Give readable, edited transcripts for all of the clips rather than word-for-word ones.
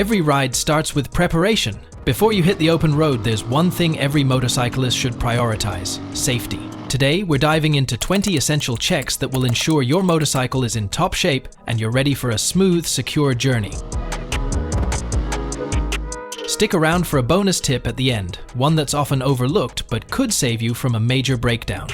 Every ride starts with preparation. Before you hit the open road, there's one thing every motorcyclist should prioritize: safety. Today, we're diving into 20 essential checks that will ensure your motorcycle is in top shape and you're ready for a smooth, secure journey. Stick around for a bonus tip at the end, one that's often overlooked but could save you from a major breakdown.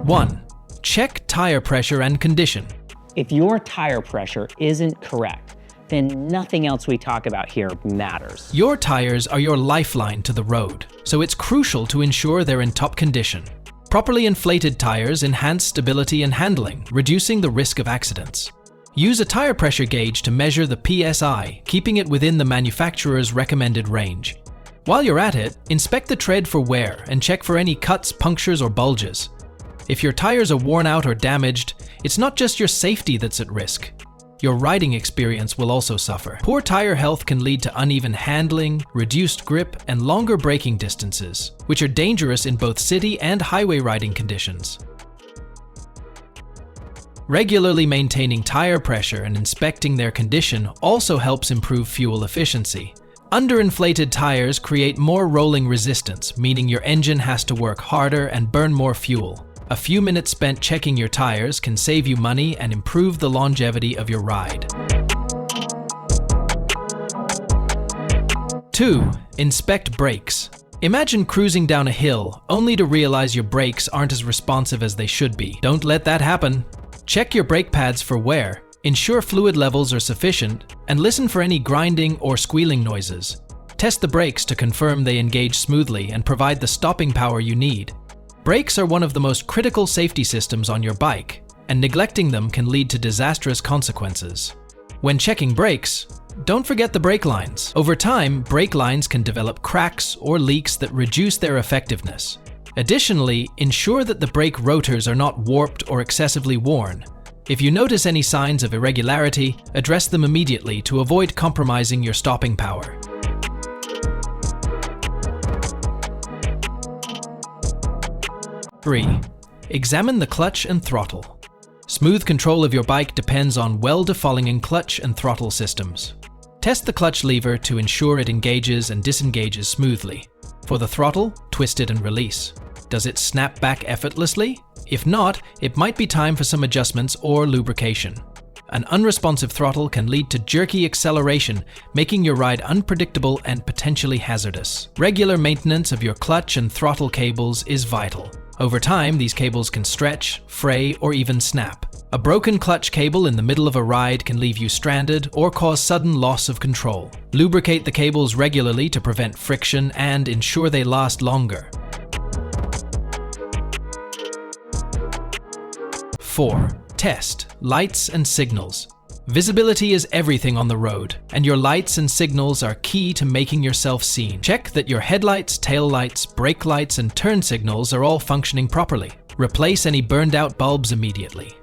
1. Check tire pressure and condition. If your tire pressure isn't correct, then nothing else we talk about here matters. Your tires are your lifeline to the road, so it's crucial to ensure they're in top condition. Properly inflated tires enhance stability and handling, reducing the risk of accidents. Use a tire pressure gauge to measure the PSI, keeping it within the manufacturer's recommended range. While you're at it, inspect the tread for wear and check for any cuts, punctures, or bulges. If your tires are worn out or damaged, it's not just your safety that's at risk. Your riding experience will also suffer. Poor tire health can lead to uneven handling, reduced grip, and longer braking distances, which are dangerous in both city and highway riding conditions. Regularly maintaining tire pressure and inspecting their condition also helps improve fuel efficiency. Underinflated tires create more rolling resistance, meaning your engine has to work harder and burn more fuel. A few minutes spent checking your tires can save you money and improve the longevity of your ride. 2. Inspect brakes. Imagine cruising down a hill, only to realize your brakes aren't as responsive as they should be. Don't let that happen. Check your brake pads for wear, ensure fluid levels are sufficient, and listen for any grinding or squealing noises. Test the brakes to confirm they engage smoothly and provide the stopping power you need. Brakes are one of the most critical safety systems on your bike, and neglecting them can lead to disastrous consequences. When checking brakes, don't forget the brake lines. Over time, brake lines can develop cracks or leaks that reduce their effectiveness. Additionally, ensure that the brake rotors are not warped or excessively worn. If you notice any signs of irregularity, address them immediately to avoid compromising your stopping power. 3. Examine the clutch and throttle. Smooth control of your bike depends on well-defining clutch and throttle systems. Test the clutch lever to ensure it engages and disengages smoothly. For the throttle, twist it and release. Does it snap back effortlessly? If not, it might be time for some adjustments or lubrication. An unresponsive throttle can lead to jerky acceleration, making your ride unpredictable and potentially hazardous. Regular maintenance of your clutch and throttle cables is vital. Over time, these cables can stretch, fray, or even snap. A broken clutch cable in the middle of a ride can leave you stranded or cause sudden loss of control. Lubricate the cables regularly to prevent friction and ensure they last longer. 4. Test lights and signals. Visibility is everything on the road, and your lights and signals are key to making yourself seen. Check that your headlights, taillights, brake lights, and turn signals are all functioning properly. Replace any burned out bulbs immediately.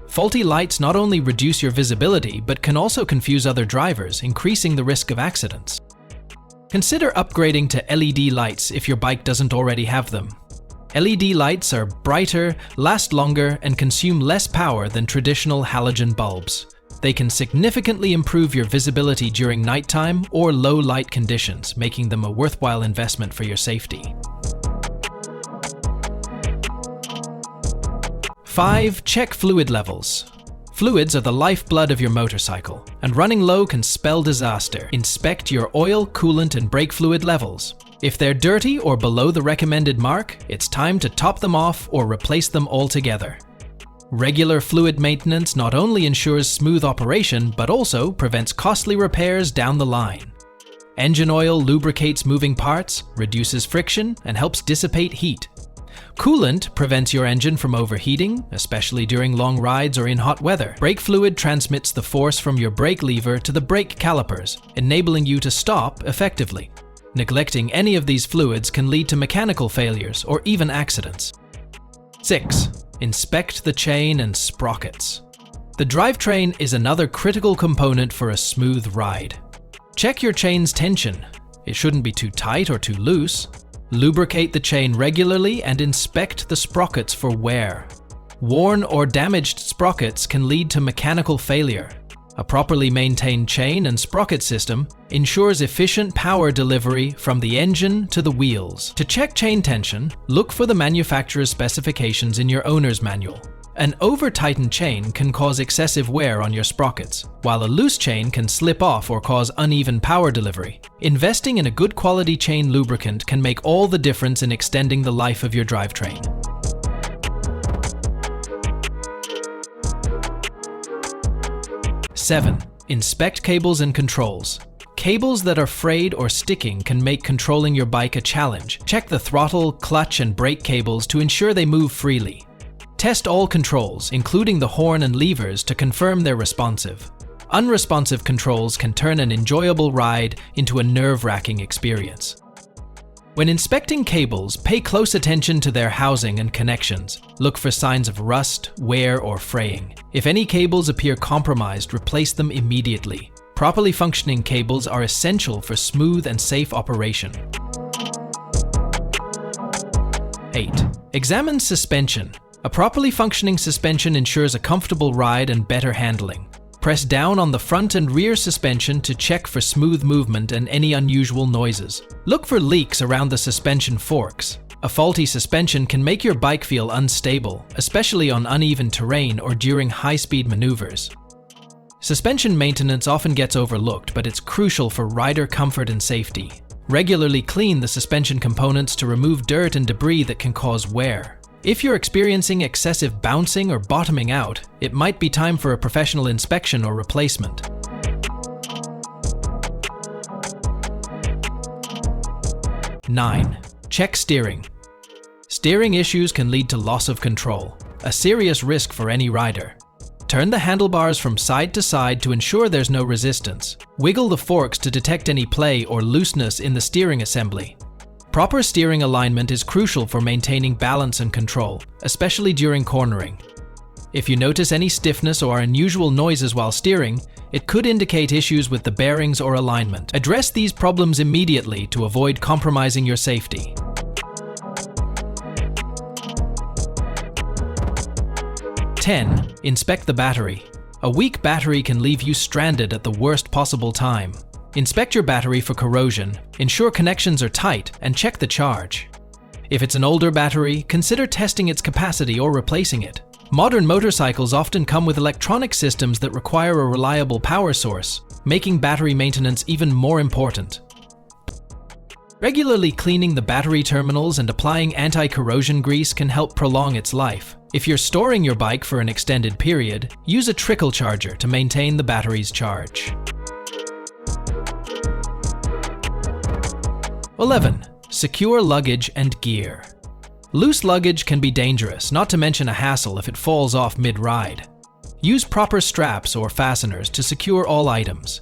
Faulty lights not only reduce your visibility, but can also confuse other drivers, increasing the risk of accidents. Consider upgrading to LED lights if your bike doesn't already have them. LED lights are brighter, last longer, and consume less power than traditional halogen bulbs. They can significantly improve your visibility during nighttime or low light conditions, making them a worthwhile investment for your safety. 5. Check fluid levels. Fluids are the lifeblood of your motorcycle, and running low can spell disaster. Inspect your oil, coolant, and brake fluid levels. If they're dirty or below the recommended mark, it's time to top them off or replace them altogether. Regular fluid maintenance not only ensures smooth operation, but also prevents costly repairs down the line. Engine oil lubricates moving parts, reduces friction, and helps dissipate heat. Coolant prevents your engine from overheating, especially during long rides or in hot weather. Brake fluid transmits the force from your brake lever to the brake calipers, enabling you to stop effectively. Neglecting any of these fluids can lead to mechanical failures or even accidents. 6. Inspect the chain and sprockets. The drivetrain is another critical component for a smooth ride. Check your chain's tension. It shouldn't be too tight or too loose. Lubricate the chain regularly and inspect the sprockets for wear. Worn or damaged sprockets can lead to mechanical failure. A properly maintained chain and sprocket system ensures efficient power delivery from the engine to the wheels. To check chain tension, look for the manufacturer's specifications in your owner's manual. An over-tightened chain can cause excessive wear on your sprockets, while a loose chain can slip off or cause uneven power delivery. Investing in a good quality chain lubricant can make all the difference in extending the life of your drivetrain. Seven, inspect cables and controls. Cables that are frayed or sticking can make controlling your bike a challenge. Check the throttle, clutch, and brake cables to ensure they move freely. Test all controls, including the horn and levers, to confirm they're responsive. Unresponsive controls can turn an enjoyable ride into a nerve-wracking experience. When inspecting cables, pay close attention to their housing and connections. Look for signs of rust, wear, or fraying. If any cables appear compromised, replace them immediately. Properly functioning cables are essential for smooth and safe operation. 8. Examine suspension. A properly functioning suspension ensures a comfortable ride and better handling. Press down on the front and rear suspension to check for smooth movement and any unusual noises. Look for leaks around the suspension forks. A faulty suspension can make your bike feel unstable, especially on uneven terrain or during high-speed maneuvers. Suspension maintenance often gets overlooked, but it's crucial for rider comfort and safety. Regularly clean the suspension components to remove dirt and debris that can cause wear. If you're experiencing excessive bouncing or bottoming out, it might be time for a professional inspection or replacement. 9. Check steering. Steering issues can lead to loss of control, a serious risk for any rider. Turn the handlebars from side to side to ensure there's no resistance. Wiggle the forks to detect any play or looseness in the steering assembly. Proper steering alignment is crucial for maintaining balance and control, especially during cornering. If you notice any stiffness or unusual noises while steering, it could indicate issues with the bearings or alignment. Address these problems immediately to avoid compromising your safety. 10. Inspect the battery. A weak battery can leave you stranded at the worst possible time. Inspect your battery for corrosion, ensure connections are tight, and check the charge. If it's an older battery, consider testing its capacity or replacing it. Modern motorcycles often come with electronic systems that require a reliable power source, making battery maintenance even more important. Regularly cleaning the battery terminals and applying anti-corrosion grease can help prolong its life. If you're storing your bike for an extended period, use a trickle charger to maintain the battery's charge. 11. Secure luggage and gear. Loose luggage can be dangerous, not to mention a hassle if it falls off mid-ride. Use proper straps or fasteners to secure all items.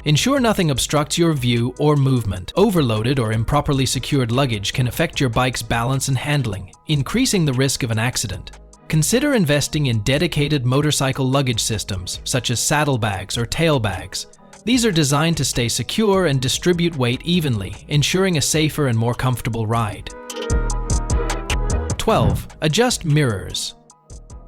Ensure nothing obstructs your view or movement. Overloaded or improperly secured luggage can affect your bike's balance and handling, increasing the risk of an accident. Consider investing in dedicated motorcycle luggage systems, such as saddlebags or tailbags. These are designed to stay secure and distribute weight evenly, ensuring a safer and more comfortable ride. 12. Adjust mirrors.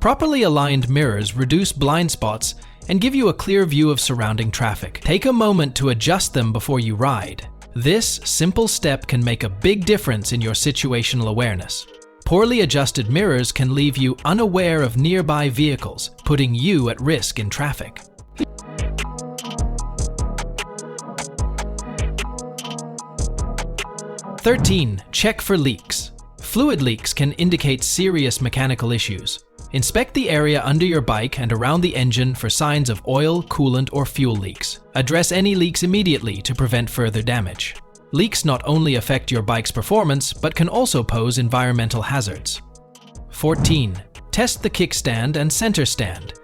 Properly aligned mirrors reduce blind spots and give you a clear view of surrounding traffic. Take a moment to adjust them before you ride. This simple step can make a big difference in your situational awareness. Poorly adjusted mirrors can leave you unaware of nearby vehicles, putting you at risk in traffic. 13. Check for leaks. Fluid leaks can indicate serious mechanical issues. Inspect the area under your bike and around the engine for signs of oil, coolant, or fuel leaks. Address any leaks immediately to prevent further damage. Leaks not only affect your bike's performance, but can also pose environmental hazards. 14. Test the kickstand and center stand.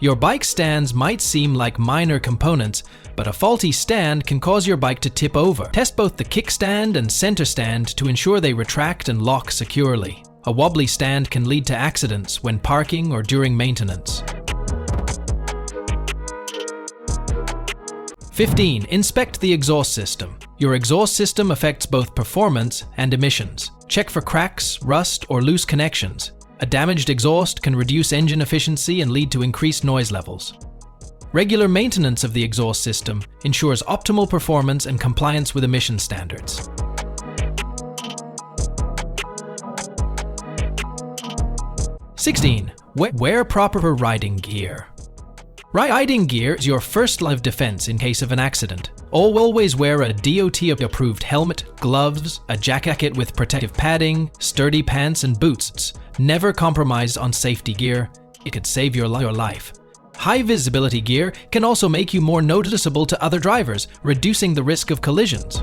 Your bike stands might seem like minor components, but a faulty stand can cause your bike to tip over. Test both the kickstand and center stand to ensure they retract and lock securely. A wobbly stand can lead to accidents when parking or during maintenance. 15. Inspect the exhaust system. Your exhaust system affects both performance and emissions. Check for cracks, rust, or loose connections. A damaged exhaust can reduce engine efficiency and lead to increased noise levels. Regular maintenance of the exhaust system ensures optimal performance and compliance with emission standards. (16) Wear proper riding gear. Riding gear is your first line of defense in case of an accident. Always wear a DOT-approved helmet, gloves, a jacket with protective padding, sturdy pants and boots. Never compromise on safety gear. It could save your life. High visibility gear can also make you more noticeable to other drivers, reducing the risk of collisions.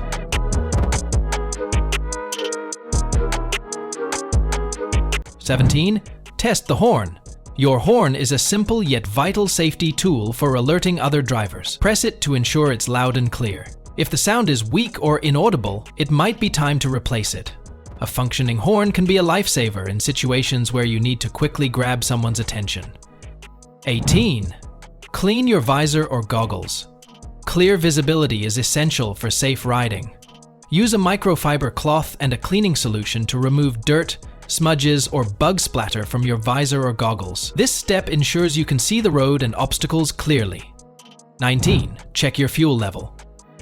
(17) Test the horn. Your horn is a simple yet vital safety tool for alerting other drivers. Press it to ensure it's loud and clear. If the sound is weak or inaudible, it might be time to replace it. A functioning horn can be a lifesaver in situations where you need to quickly grab someone's attention. 18. Clean your visor or goggles. Clear visibility is essential for safe riding. Use a microfiber cloth and a cleaning solution to remove dirt, smudges, or bug splatter from your visor or goggles. This step ensures you can see the road and obstacles clearly. 19. Check your fuel level.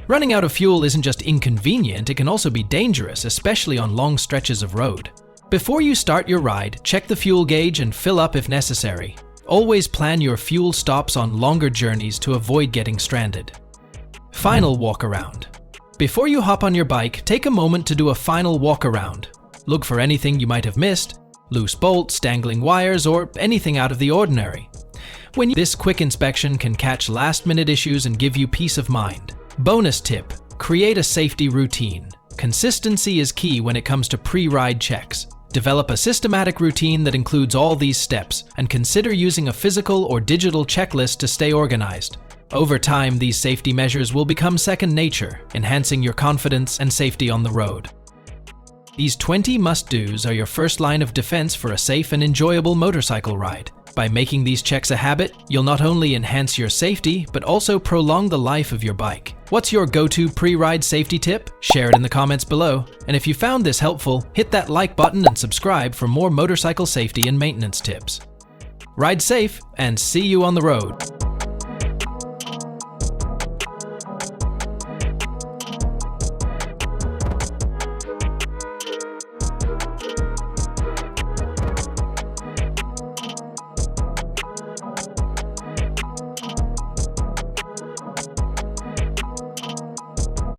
Running out of fuel isn't just inconvenient, it can also be dangerous, especially on long stretches of road. Before you start your ride, check the fuel gauge and fill up if necessary. Always plan your fuel stops on longer journeys to avoid getting stranded. Final walk around. Before you hop on your bike, take a moment to do a final walk around. Look for anything you might have missed, loose bolts, dangling wires, or anything out of the ordinary. This quick inspection can catch last-minute issues and give you peace of mind. Bonus tip: create a safety routine. Consistency is key when it comes to pre-ride checks. Develop a systematic routine that includes all these steps, and consider using a physical or digital checklist to stay organized. Over time, these safety measures will become second nature, enhancing your confidence and safety on the road. These 20 must-dos are your first line of defense for a safe and enjoyable motorcycle ride. By making these checks a habit, you'll not only enhance your safety, but also prolong the life of your bike. What's your go-to pre-ride safety tip? Share it in the comments below. And if you found this helpful, hit that like button and subscribe for more motorcycle safety and maintenance tips. Ride safe, and see you on the road.